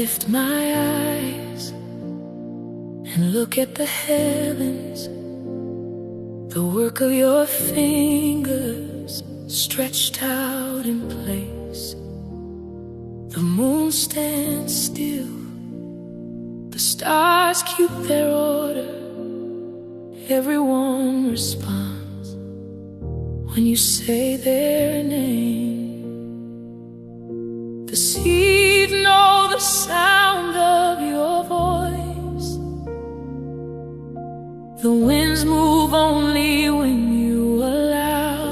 lift my eyes and look at the heavens, the work of your fingers stretched out in place. The moon stands still, the stars keep their order, everyone responds when you say their name. The seas know the sound of your voice, the winds move only when you allow.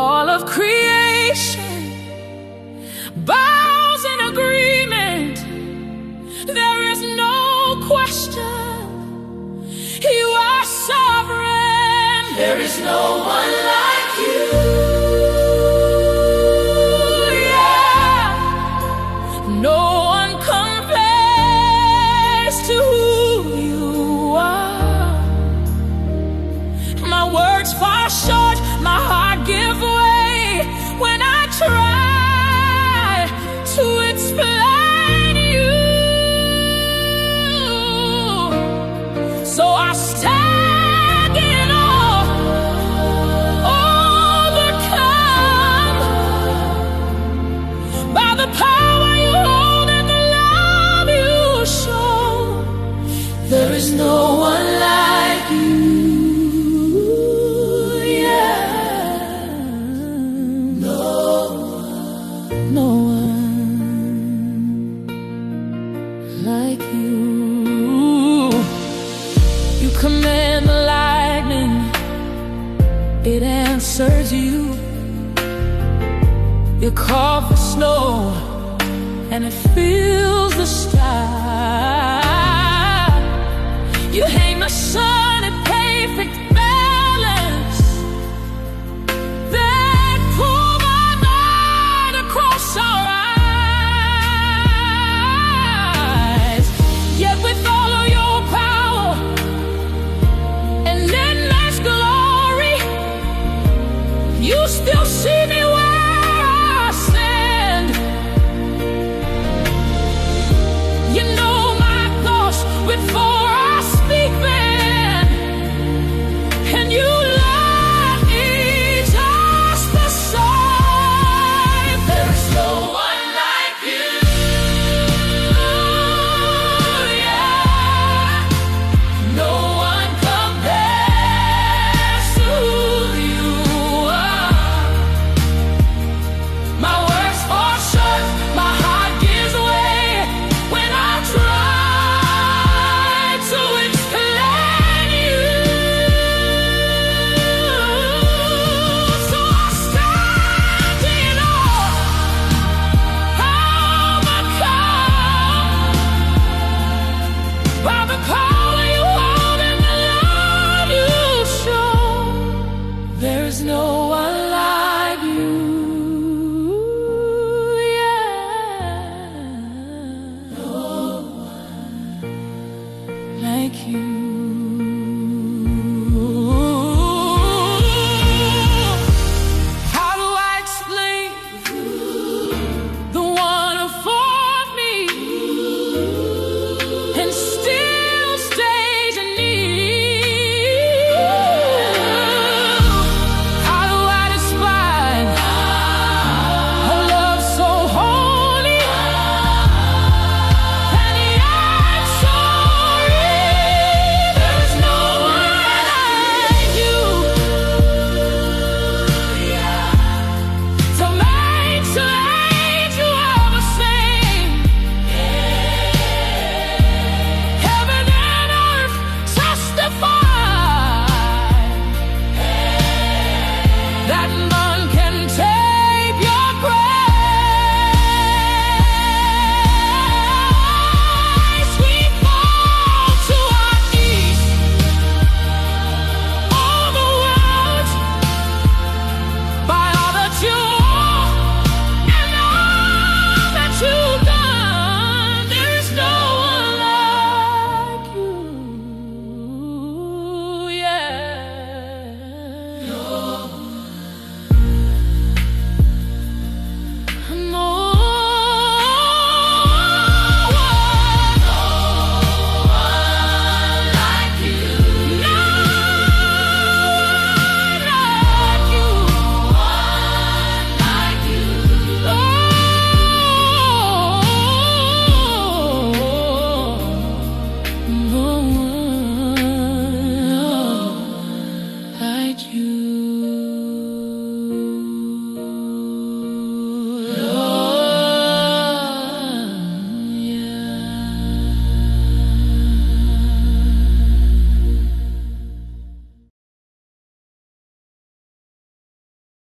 All of creation bows in agreement. There is no question, you are sovereign. There is no one like you. No one compares to who you are. My words fall short, my heart gives way when I try to explain you. So I stand in awe, overcome by the power you hold and the love you show. There is no one like you, yeah. No one like you. You command the lightning, it answers you. You call for snow and it